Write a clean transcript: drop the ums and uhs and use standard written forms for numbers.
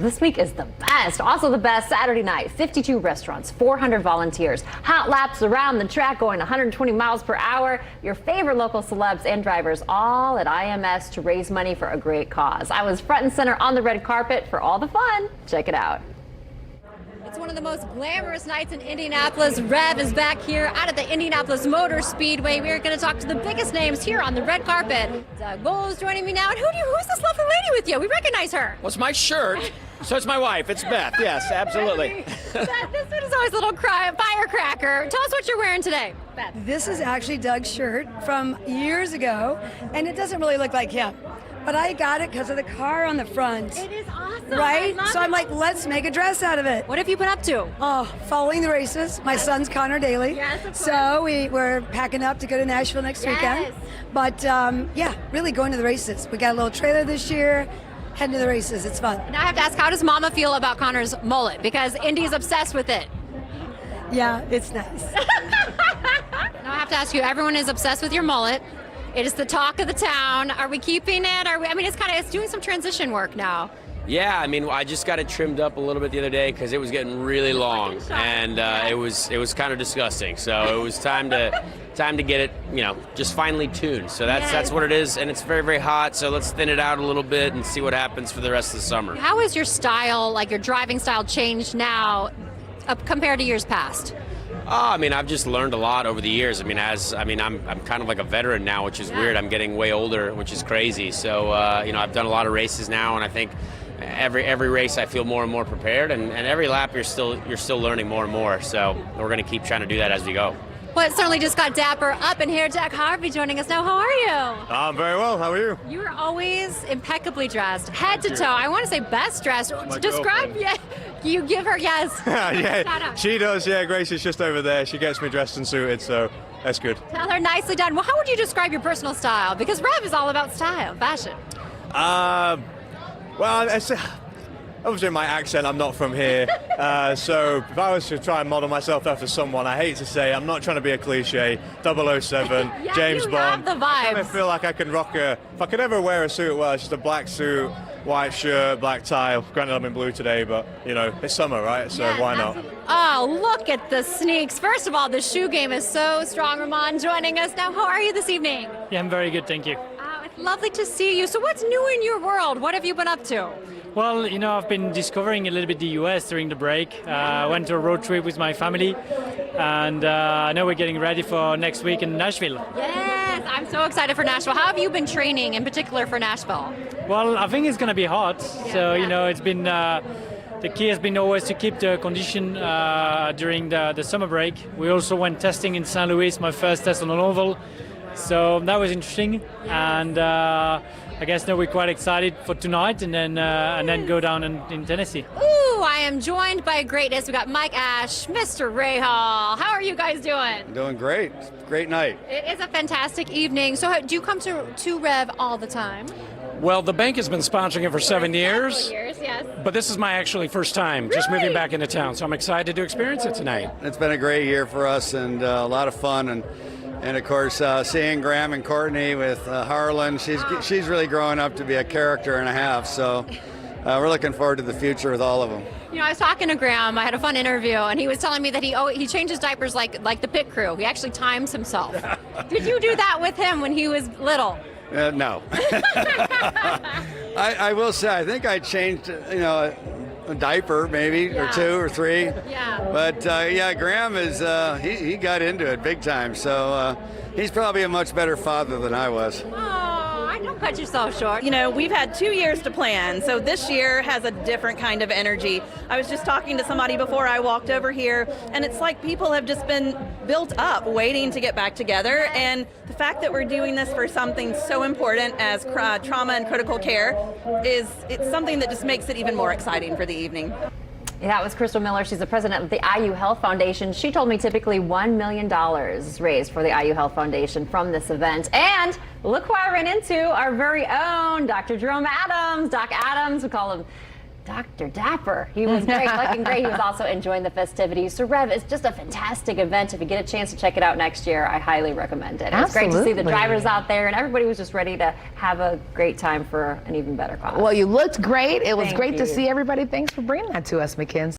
This week is the best. Also the best Saturday night. 52 restaurants, 400 volunteers, hot laps around the track going 120 miles per hour. Your favorite local celebs and drivers all at IMS to raise money for a great cause. I was front and center on the red carpet for all the fun. Check it out. It's one of the most glamorous nights in Indianapolis. Rev is back here out at the Indianapolis Motor Speedway. We're going to talk to the biggest names here on the red carpet. Doug Bowles joining me now. And who's this lovely lady with you? We recognize her. Well, it's my shirt. So it's my wife. It's Beth. Yes, absolutely. Beth, this one is always a little firecracker. Tell us what you're wearing today, Beth. This is actually Doug's shirt from years ago, and it doesn't really look like him. But I got it because of the car on the front. It is awesome. Right? So I'm like, let's make a dress out of it. What have you been up to? Oh, following the races. My son's Connor Daly. Yes, of course. So we're packing up to go to Nashville next weekend. But yeah, really going to the races. We got a little trailer this year. Heading to the races. It's fun. Now I have to ask, how does Mama feel about Connor's mullet? Because Indy's obsessed with it. Yeah, it's nice. Now I have to ask you, everyone is obsessed with your mullet. It is the talk of the town. Are we keeping it? It's doing some transition work now. Yeah, I mean, I just got it trimmed up a little bit the other day because it was getting really long, and it was kind of disgusting. So it was time to get it, just finely tuned. So that's what it is, and it's very, very hot. So let's thin it out a little bit and see what happens for the rest of the summer. How is your style, like your driving style, changed now compared to years past? Oh, I mean, I've just learned a lot over the years. I'm kind of like a veteran now, which is weird. I'm getting way older, which is crazy. So, I've done a lot of races now, and I think every race I feel more and more prepared, and every lap you're still learning more and more. So we're going to keep trying to do that as we go. Well, it certainly just got dapper up in here. Jack Harvey joining us now. How are you? I'm very well. How are you? You are always impeccably dressed, head to toe. I want to say best dressed. Describe, you give her yes. Yeah, she does. Yeah, Grace is just over there. She gets me dressed and suited, so that's good. Tell her nicely done. Well, how would you describe your personal style? Because Rev is all about style, fashion. Obviously my accent, I'm not from here, so if I was to try and model myself after someone, I hate to say, I'm not trying to be a cliche, 007, James Bond. Have the vibes. I feel like I can rock if I could ever wear a suit, well, it's just a black suit, white shirt, black tie. Granted, I'm in blue today, but, it's summer, right? So why not? Oh, look at the sneaks. First of all, the shoe game is so strong. Ramon joining us now. How are you this evening? Yeah, I'm very good, thank you. It's lovely to see you. So what's new in your world? What have you been up to? Well, I've been discovering a little bit the US during the break. I went to a road trip with my family, and now we're getting ready for next week in Nashville. Yes, I'm so excited for Nashville. How have you been training in particular for Nashville? Well, I think it's going to be hot, so it's been the key has been always to keep the condition during the summer break. We also went testing in St. Louis, my first test on an oval, so that was interesting, and I guess now we're quite excited for tonight and then go down in Tennessee. Ooh, I am joined by greatness. We got Mike Ash, Mr. Ray Hall. How are you guys doing? Doing great. Great night. It is a fantastic evening. So do you come to Rev all the time? Well, the bank has been sponsoring it for 7 years. 7 years, yes. But this is my actually first time, just moving back into town. So I'm excited to experience it tonight. It's been a great year for us and a lot of fun. And of course, seeing Graham and Courtney with Harlan, she's really growing up to be a character and a half. So we're looking forward to the future with all of them. I was talking to Graham. I had a fun interview, and he was telling me that he changes diapers like the pit crew. He actually times himself. Did you do that with him when he was little? No. I will say, I think I changed, a diaper maybe or 2 or 3. Yeah. But Graham is he got into it big time. So he's probably a much better father than I was. Don't cut yourself short. We've had 2 years to plan, so this year has a different kind of energy. I was just talking to somebody before I walked over here, and it's like people have just been built up waiting to get back together, and the fact that we're doing this for something so important as trauma and critical care it's something that just makes it even more exciting for the evening. That was Crystal Miller. She's the president of the IU Health Foundation. She told me typically $1 million is raised for the IU Health Foundation from this event. And look who I ran into, our very own Dr. Jerome Adams. Doc Adams, we call him Dr. Dapper. He was great, looking great. He was also enjoying the festivities. So, Rev, it's just a fantastic event. If you get a chance to check it out next year, I highly recommend it. It's great to see the drivers out there, and everybody was just ready to have a great time for an even better cause. Well, you looked great. It was Thank great to you. see everybody. Thanks for bringing that to us, Mackenzie.